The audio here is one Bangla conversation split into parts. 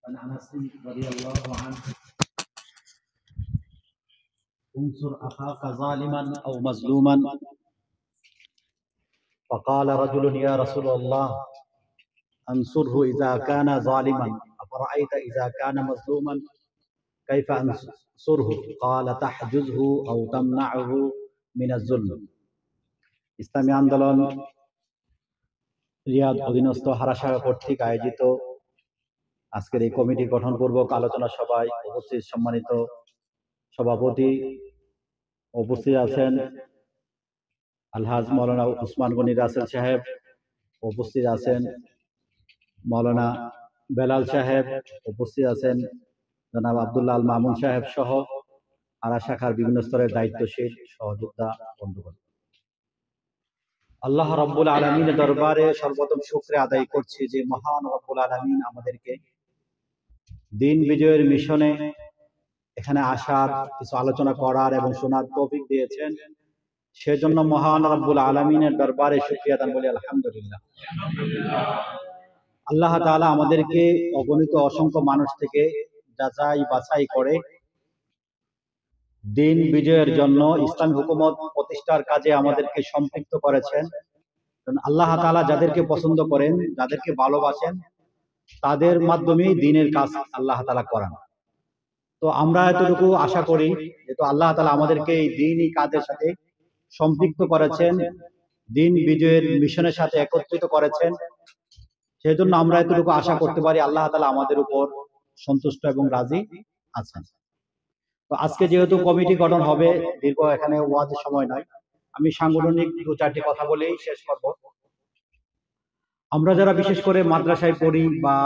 عن انس رضي الله عنه انصر اخاك ظالما او مظلوما فقال رجل يا رسول الله انصره اذا كان ظالما افرايت اذا كان مظلوما كيف انصره قال تحجزه او تمنعه من الظلم ইসলামী আন্দোলন রিয়াদ অধীনস্থ হারাশাখা কর্তৃক আয়োজিত আজকের এই কমিটি গঠনপূর্বক আলোচনা সভায় উপস্থিত সম্মানিত সভাপতি উপস্থিত আছেন আলহাজ মাওলানা উসমান গনি রাসেল সাহেব, উপস্থিত আছেন মাওলানা বেলাল সাহেব, উপস্থিত আছেন জনাব আব্দুল্লাহ আল মামুন সাহেব সহ হারাশাখার বিভিন্ন স্তরের দায়িত্বশীল সহযোদ্ধা বন্ধুগণ, আল্লাহ রাব্বুল আলামিনের দরবারে সর্বপ্রথম শুকরিয়া আদায় করছি যে মহান রব্বুল আলামিন আমাদেরকে দিন বিজয়ের মিশনে এখানে আসার, কিছু আলোচনা করার এবং শোনার তৌফিক দিয়েছেন। সেজন্য মহান রব্বুল আলামিনের দরবারে শুকরিয়া আদান বলি আলহামদুলিল্লাহ। আল্লাহ তাআলা আমাদেরকে অগণিত অসংখ্য মানুষ থেকে যাচাই বাছাই করে দিন বিজয়ের জন্য ইসলামী হুকুমত প্রতিষ্ঠার কাজে আমাদেরকে সম্পৃক্ত করেছেন। আল্লাহ তাআলা যাদেরকে পছন্দ করেন, যাদেরকে ভালোবাসেন, তাদের মাধ্যমেই দ্বীনের কাজ আল্লাহ তাআলা করান। তো আমরা এতটুকু আশা করি যেহেতু আল্লাহ তাআলা আমাদেরকে এই দ্বীনি কাজের সাথে সম্পৃক্ত করেছেন, দ্বীন বিজয়ের মিশনের সাথে একত্রিত করেছেন, সেজন্য আমরা এতটুকু আশা করতে পারি আল্লাহ তাআলা আমাদের উপর সন্তুষ্ট এবং রাজি আছেন। তো আজকে যেহেতু কমিটি গঠন হবে, দীর্ঘ এখানে ওয়াজের সময় নয়, আমি সাংগঠনিক দু চারটি কথা বলেই শেষ করব। আমরা যারা বিশেষ করে মাদ্রাসায় পড়ি বা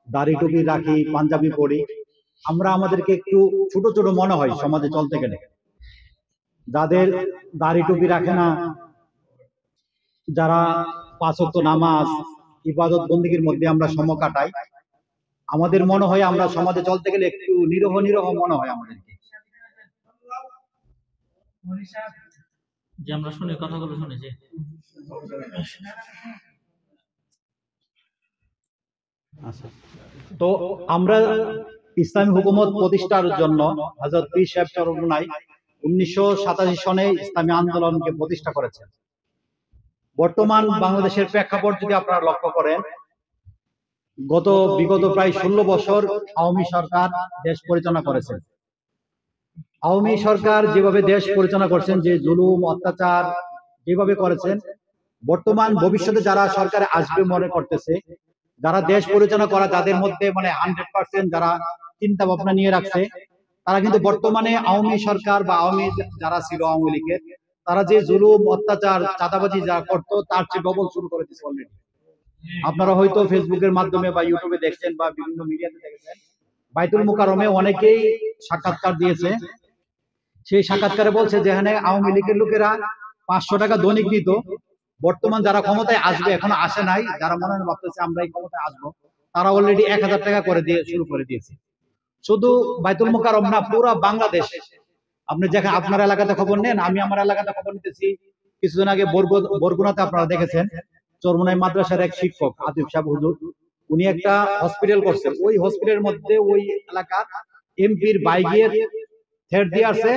দাড়ি টুপি রাখি, পাঞ্জাবি পড়ি, আমরা আমাদেরকে একটু ছোট ছোট মনে হয় সমাজে চলতে গেলে। যাদের দাড়ি টুপি রাখে না, যারা পাঁচ ওয়াক্ত নামাজ ইবাদত বন্দেগীর মধ্যে আমরা সময় কাটাই, আমাদের মনে হয় আমরা সমাজে চলতে গেলে একটু নিরহ নিরহ মনে হয় আমাদেরকে। যে আমরা শুনি কথাগুলো শুনেছি, তো আমরা ইসলামী হুকুমত প্রতিষ্ঠার জন্য হযরত পীর সাহেব চরমনাই 1987 সনে ইসলামী আন্দোলনকে প্রতিষ্ঠা করেছেন। বর্তমান বাংলাদেশের প্রেক্ষাপট যদি আপনারা লক্ষ্য করেন, বিগত প্রায় 16 বছর আওয়ামী সরকার দেশ পরিচালনা করেছেন। আওয়ামী সরকার যেভাবে দেশ পরিচালনা করছেন, যে জুলুম অত্যাচার যেভাবে করেছেন, বর্তমান ভবিষ্যতে যারা সরকারে আসবে মনে করতেছে, যারা দেশ পরিচালনা করা, যাদের মধ্যে 100% যারা চিন্তা ভাবনা নিয়ে রাখছে, তারা কিন্তু বর্তমানে আওয়ামী সরকার বা আওয়ামী যারা ছিল আওয়ামী লীগের, তারা যে জুলুম অত্যাচার চাঁদাবাজি যা করতো তার চেয়ে ডবল শুরু করে দিচ্ছে অলরেডি। আপনারা হয়তো ফেসবুকের মাধ্যমে বা ইউটিউবে দেখছেন বা বিভিন্ন মিডিয়াতে দেখেছেন, বাইতুল মুকাররমে অনেকেই সাক্ষাৎকার দিয়েছে। সেই সাক্ষাৎকারে বলছে যেখানে আওয়ামী লীগের লোকেরা 500 টাকা দৈনিক দিত, বর্তমান যারা ক্ষমতায় আসবে, এখনো আসে নাই, যারা মনে মনে ভাবতেছে আমরা এই ক্ষমতায় আসবো, তারা অলরেডি 1000 টাকা করে দিয়ে শুরু করে দিয়েছে। শুধু বাইতুল মুকাররম না, পুরো বাংলাদেশ। আপনি যেখানে আপনার এলাকাতে খবর নেন, আমি আমার এলাকাতে খবর নিতেছি। কিছুদিন আগে বরগুনাতে আপনারা দেখেছেন, চরমনাই মাদ্রাসার এক শিক্ষক আতিফ সাহেব হুজুর, উনি একটা হসপিটাল করছেন। ওই হসপিটালের মধ্যে ওই এলাকার এমপির বাইকের থ্রেট দিয়ে আসছে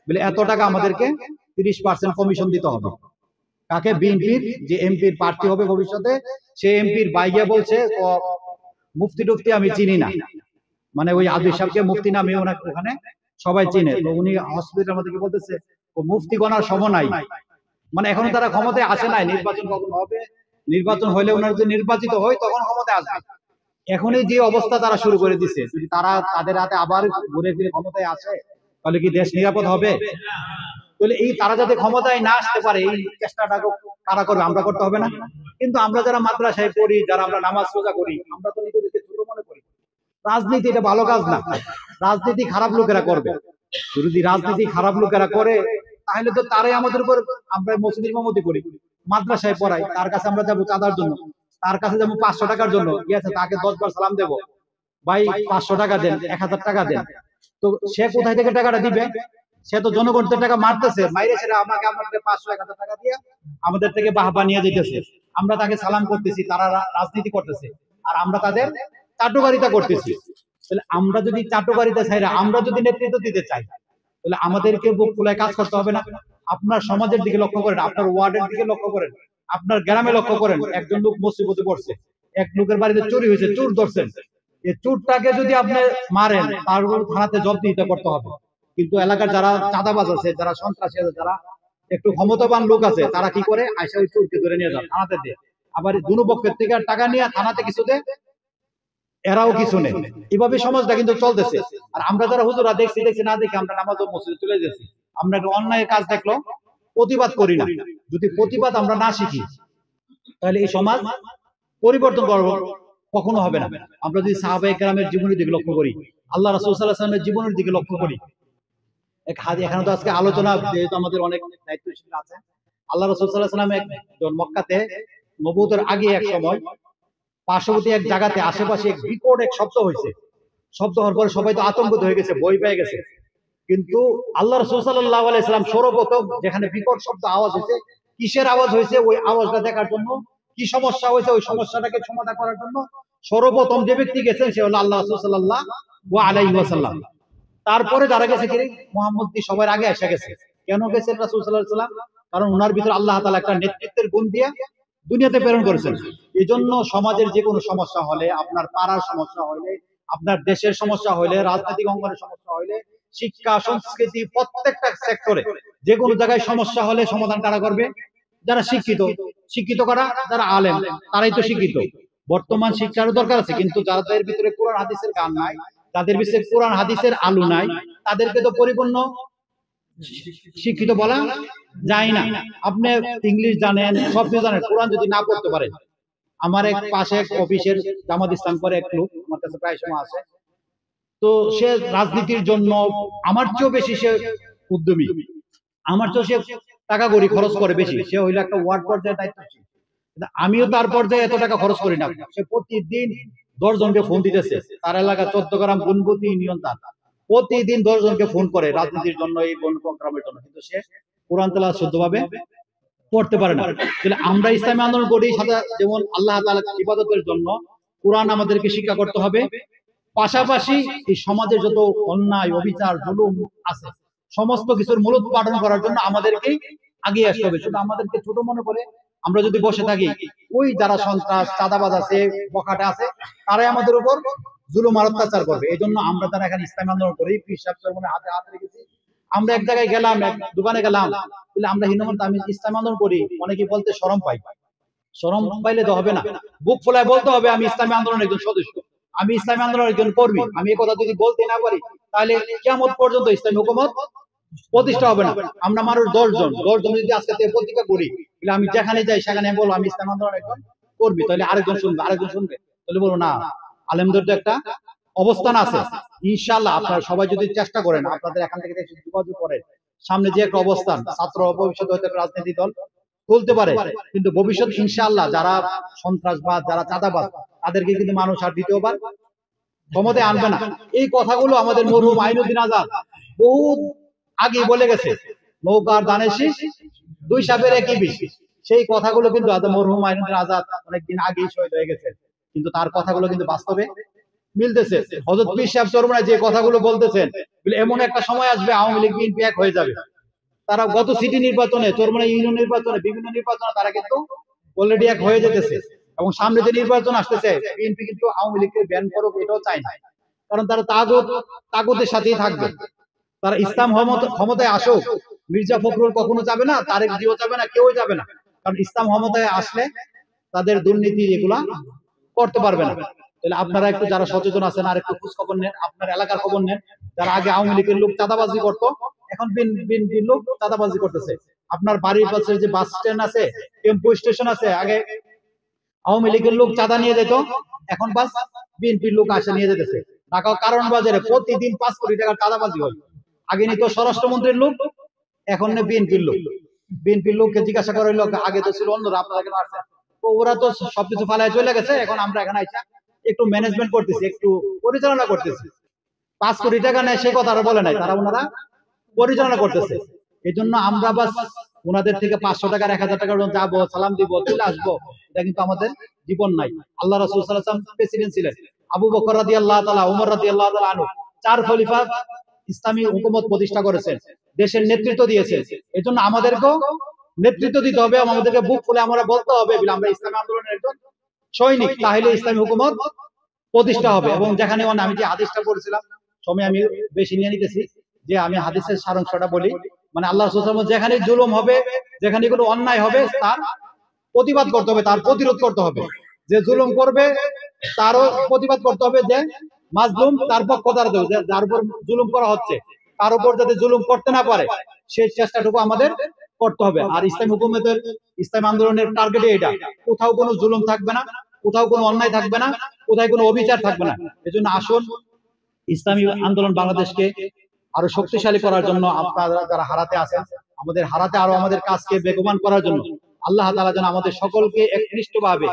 বলে এত টাকা আমাদেরকে 30% কমিশন দিতে হবে। কাকে? বিএনপির যে এমপির প্রার্থী হবে ভবিষ্যতে, সে এমপির বাইকে বলছে মুফতি টুফতি আমি চিনি না, মানে ওই আদিল সাহেবকে মুফতি নামে ওখানে সবাই চিনে। তো উনি হসপিটালের মধ্যে বলতেছে মুফতি গণার সময় নাই, মানে এখনো তারা ক্ষমতায় আসে নাই। নির্বাচন কখন হবে, নির্বাচন হলে ওনারা যদি নির্বাচিত হয় তখন ক্ষমতায় আসবে। এখনই যে অবস্থা তারা শুরু করে দিচ্ছে, যদি তারা তাদের হাতে আবার ঘুরে ফিরে ক্ষমতায় আসে, তাহলে কি দেশ নিরাপদ হবে? তাহলে এই তারা যাতে ক্ষমতায় না আসতে পারে, এই চেষ্টাটা কারা করবে? আমরা করতে হবে না? কিন্তু আমরা যারা মাদ্রাসায় পড়ি, যারা আমরা নামাজ রোজা করি, আমরা তো নিজেদেরকে ছোট মনে করি। রাজনীতি এটা ভালো কাজ না, রাজনীতি খারাপ লোকেরা করবে। যদি রাজনীতি খারাপ লোকেরা করে, তাহলে তো তারাই আমাদের উপর, আমরা মসজিদের ইমামতি করি, মাদ্রাসায় পড়াই, তার কাছে আমরা যাবো চাঁদার জন্য, তার কাছে যাবো 500 টাকার জন্য, গিয়েছে তাকে 10 বার সালাম দেবো, ভাই 500 টাকা দেন, 1000 টাকা দেন। তো সে কোথায় থেকে টাকাটা দিবে? সে তো জনগণের টাকা মারতেছে, মাইরে সেটা আমাকে 500 1000 টাকা দিয়ে আমাদের থেকে বাহবা নিয়ে যেতেছে। আমরা তাকে সালাম করতেছি, তারা রাজনীতি করতেছে, আর আমরা তাদের চাটুকারিতা করতেছি। তাহলে আমরা যদি চাটুকারিতা চাই না, আমরা যদি নেতৃত্ব দিতে চাই, তাহলে আমাদেরকে বুক ফুলায় কাজ করতে হবে না? আপনার সমাজের দিকে লক্ষ্য করেন, আপনার ওয়ার্ডের দিকে লক্ষ্য করেন, আপনার গ্রামে লক্ষ্য করেন। একজন লোক মুসিবতে পড়ছে, এক লোকের বাড়িতে চুরি হয়েছে, চোর ধরছেন, এই চোরটাকে যদি আপনি মারেন, তার উপর থানাতে জবাবদিহিতা করতে হবে। কিন্তু এলাকার যারা চাঁদাবাজ আছে, যারা সন্ত্রাসী আছে, যারা একটু ক্ষমতাবান লোক আছে, তারা কি করে, আইসা ওই চোরকে ধরে নিয়ে যান থানাতে দিয়ে, আবার দুনো পক্ষের থেকে টাকা নিয়ে থানাতে কিছু দেয়, এরাও কিছু নেই। এভাবে সমাজটা কিন্তু চলতেছে। আর আমরা যারা হুজুরা দেখছি না দেখি আমরা নামাজ ও মসজিদে চলে যাচ্ছি। আমরা একটা অন্যায়ের কাজ দেখলো প্রতিবাদ করি না। যদি প্রতিবাদ আমরা না শিখি, তাহলে এই সমাজ পরিবর্তন কখনো হবে না। আমরা যদি সাহাবায়ে কেরামের জীবনের দিকে লক্ষ্য করি, আল্লাহ রাসূল সাল্লাল্লাহু আলাইহি ওয়াসাল্লামের জীবনের দিকে লক্ষ্য করি, এক হাদিস, এখানে তো আজকে আলোচনা যেহেতু আমাদের অনেক দায়িত্বশীল আছে, আল্লাহ রাসূল সাল্লাল্লাহু আলাইহি ওয়াসাল্লাম একজন মক্কাতে নবুয়তের আগে এক সময় পার্শ্ববর্তী এক জায়গাতে আশেপাশে এক বিকট এক শব্দ হয়েছে। শব্দ হওয়ার পরে সবাই তো আতঙ্কিত হয়ে গেছে, ভয় পেয়ে গেছে। কিন্তু আল্লাহ রাসূল সাল্লাল্লাহু আলাইহি ওয়াসাল্লাম সর্বপ্রথম যেখানে বিকট শব্দ আওয়াজ হয়েছে, কিসের আওয়াজ হয়েছে, ওই আওয়াজটা দেখার জন্য, কি সমস্যা হয়েছে ওই সমস্যাটাকে সমাধান করার জন্য সর্বপ্রথম যে ব্যক্তি গেছেন সে হলো আল্লাহ রাসূল সাল্লাল্লাহু আলাইহি ওয়াসাল্লাম। তারপরে যারা গেছে কি, মুহাম্মদ সবার আগে এসে গেছে। কেন গেছেন রাসূল সাল্লাল্লাহু আলাইহি ওয়াসাল্লাম? কারণ ওনার ভিতরে আল্লাহ তাআলা একটা নেতৃত্বের গুণ দিয়ে দুনিয়াতে প্রেরণ করেছেন। এই জন্য সমাজের যে কোনো সমস্যা হলে, আপনার পাড়ার সমস্যা হলে, আপনার দেশের সমস্যা হলে, রাজনৈতিক অঙ্গনের সমস্যা হলে, শিক্ষা সংস্কৃতি প্রত্যেকটা সেক্টরে যে কোনো জায়গায় সমস্যা হলে সমাধান কারা করবে? যারা শিক্ষিত। শিক্ষিত কারা? যারা আলেম, তারাই তো শিক্ষিত। বর্তমান শিক্ষারও দরকার আছে, কিন্তু যাদের ভিতরে কোরআন হাদিসের গান নাই, যাদের ভিতরে কোরআন হাদিসের আলু নাই, তাদেরকে তো পরিপূর্ণ শিক্ষিত বলা যায় না। আপনি ইংলিশ জানেন, সব কিছু জানেন, কোরআন যদি না পড়তে পারেন। আমার এক পাশে এক অফিসের জামাত ইসলাম করে এক লোক আমার কাছে প্রায় সময় আসে, তো সে রাজনীতির জন্য আমার চেয়েও বেশি সে উদ্যমী, আমার চেয়েও সে টাকা কড়ি খরচ করে বেশি। সে হইলো একটা ওয়ার্ড পর্যায়ে দায়িত্বশীল, আমিও তার পর্যায়ে এত টাকা খরচ করি না। সে প্রতিদিন 10 জনকে ফোন দিতেছে, তার এলাকা 14 গ্রাম গুণবতী ইউনিয়ন, তার প্রতিদিন 10 জনকে ফোন করে রাজনীতির জন্য, এই বন প্রোগ্রামের জন্য, কিন্তু সে কোরআন তেলাওয়াত শুদ্ধভাবে পড়তে পারে না। তাহলে আমরা ইসলামী আন্দোলন করি সাথে, যেমন আল্লাহ তাআলার ইবাদতের জন্য কোরআন আমাদেরকে শিক্ষা করতে হবে, পাশাপাশি এই সমাজের যত অন্যায় অবিচার জুলুম আছে সমস্ত কিছুর মূলোৎপাটন করার জন্য আমাদেরকে আগিয়ে আসতে হবে। শুধু আমাদেরকে ছোট মনে করে আমরা যদি বসে থাকি, ওই যারা সন্ত্রাস চাঁদাবাজ আছে, বখাটে আছে, তারাই আমাদের উপর জুলুম আর অত্যাচার করবে। এই জন্য আমরা যারা এখানে ইসলামী আন্দোলন করি, পীর সাহেব চরমনের হাতে হাত রেখেছি, আমরা এক জায়গায় গেলাম, এক দোকানে গেলাম, বলে আমরা হিন্দু আমি ইসলামী আন্দোলন করি, অনেকে বলতে শরম পাই। শরম পাইলে তো হবে না, বুক ফোলায় বলতে হবে আমি ইসলামী আন্দোলনের একজন সদস্য, আমি ইসলামী আন্দোলনের একজন কর্মী। আমি এই কথা যদি বলতে না পারি, তাহলে কিয়ামত পর্যন্ত ইসলামী হুকুমত প্রতিষ্ঠা হবে না। আমরা মানুষ 10 জন যদি আজকে থেকে প্রতিজ্ঞা করি, তাহলে আমি যেখানে যাই সেখানে বলবো আমি ইসলামী আন্দোলনের একজন কর্মী, তাহলে আরেকজন শুনবে, তাহলে বলবো না, আলেমদের তো একটা অবস্থান আছে। ইনশাআল্লাহ আপনারা সবাই যদি চেষ্টা করেন, আপনাদের এখান থেকে যোগাযোগ করেন, সামনে যে একটা অবস্থান, ছাত্র ভবিষ্যতে হয়তো রাজনীতি দল চলতে পারে, কিন্তু ভবিষ্যৎ ইনশাআল্লাহ যারা সন্ত্রাসবাদ, যারা চাঁদাবাজ, তাদেরকে কিন্তু মানুষ আর দ্বিতীয়বার ক্ষমতায় আনবে না। এই কথাগুলো আমাদের মরহুম আইনুদ্দিন আজাদ বহু আগে বলে গেছে, নৌকার দানের শীষ 2 সাপের একই বিষ। সেই কথাগুলো কিন্তু মরহুম আইনুদ্দিন আজাদ অনেকদিন আগেই শহীদ হয়ে গেছে, কিন্তু তার কথাগুলো কিন্তু বাস্তবে মিলতেছে। হযরত পীর সাহেব চরমনায় যে কথাগুলো বলতেছেন, এমন একটা সময় আসবে আওয়ামী লীগ বিএনপি এক হয়ে যাবে। তারা গত সিটি নির্বাচনে, চরমনাই ইউনিয়ন নির্বাচনে, বিভিন্ন নির্বাচনে তারা কিন্তু অলরেডি এক হয়ে যেতেছে, এবং সামনে যে নির্বাচন আসতেছে বিএনপি কিন্তু আওয়ামী লীগকে ব্যান করুক এটাও চায় না, কারণ তারা তাগুতের সাথেই থাকবে। তারা ইসলাম ক্ষমতায় আসুক, মির্জা ফখরুল কখনো যাবে না, তারেক জিও যাবে না, কেউই যাবে না, কারণ ইসলাম ক্ষমতায় আসলে তাদের দুর্নীতি এগুলা করতে পারবে না। তাহলে আপনারা একটু যারা সচেতন আছেন আর একটু খোঁজ খবর নেন, আপনার এলাকার খবর নেন। যারা আগে আওয়ামী লীগের লোক চাঁদাবাজি করতো, এখন বিএনপির লোক চাঁদাবাজি করতেছে। আপনার বাড়ির পাশে যে বাস স্ট্যান্ড আছে, টেম্পো স্টেশন আছে, আগে আওয়ামী লীগের লোক চাঁদা নিয়ে যেত, এখন বাস বিএনপির লোক আসে নিয়ে যেতেছে। ঢাকা কারণ বাজারে প্রতিদিন 5 কোটি টাকার চাঁদাবাজি হয়। আগে নিত স্বরাষ্ট্রমন্ত্রীর লোক, এখন নেই বিএনপির লোক। বিএনপির লোককে জিজ্ঞাসা করা হইলো, আগে তো ছিল অন্যরা, আপনারা কেন আসছেন? ওরা তো সবকিছু ফালায় চলে গেছে, এখন আমরা এখানে আইসা একটু ম্যানেজমেন্ট করতেছি, একটু পরিচালনা করতেছি। 5 কোটি টাকা নেয় সে কথা বলে নাই, তারা ওনারা পরিচালনা করতেছে। এই জন্য আমরা বাস ওনাদের থেকে 500 টাকার 1000 টাকার যাবো, সালাম দিব, চলে আসবো, এটা কিন্তু আমাদের জীবন নাই। আল্লাহ রাসূল সাল্লাল্লাহু আলাইহি ওয়াসাল্লাম প্রেসিডেন্ট ছিলেন, আবু বকর রাদিয়াল্লাহু তাআলা, ওমর রাদিয়াল্লাহু তাআলা আনহু, 4 খলিফা ইসলামী হুকুমত প্রতিষ্ঠা করেছেন, দেশের নেতৃত্ব দিয়েছেন। এজন্য আমাদেরকেও নেতৃত্ব দিতে হবে, আমাদেরকে বুক খুলে আমরা বলতে হবে যে আমরা ইসলামী আন্দোলনের একজন সৈনিক, তাহলে ইসলামী হুকুমত প্রতিষ্ঠা হবে। এবং যেখানে আমি যে হাদিসটা পড়েছিলাম, সময় আমি বেশি নিয়ে নিতেছি, যে আমি হাদিসের সারাংশটা বলি। মানে আল্লাহ রাসূল সাল্লাল্লাহু আলাইহি ওয়াসাল্লাম যেখানে জুলুম হবে, যেখানে কোনো অন্যায় হবে, তার প্রতিবাদ করতে হবে, তার প্রতিরোধ করতে হবে। যে জুলুম করবে তারও প্রতিবাদ করতে হবে, যে মাজলুম তার পক্ষ দাঁড়াতে হবে, যার উপর জুলুম করা হচ্ছে তার উপর যাতে জুলুম করতে না পারে সেই চেষ্টাটুকু আমাদের করতে হবে। আর ইসলামী হুকুমতের, ইসলাম আন্দোলনের টার্গেট এটা, কোথাও কোনো জুলুম থাকবে না, কোথাও কোনো অন্যায় থাকবে না, কোথায় কোনো অবিচার থাকবে না। এজন্য আসুন ইসলামী আন্দোলন বাংলাদেশকে আরো শক্তিশালী করার জন্য, আপনারা যারা হারাতে আছেন, আমাদের হারাতে আরো আমাদের কাজকে বেগবান করার জন্য আল্লাহ তাআলা যেন আমাদের সকলকে একনিষ্ঠভাবে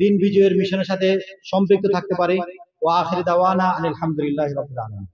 দিন বিজয়ের মিশনের সাথে সম্পৃক্ত থাকতে পারে। ওয়া আখির দাওয়ানা আলহামদুলিল্লাহি রাব্বিল আলামিন।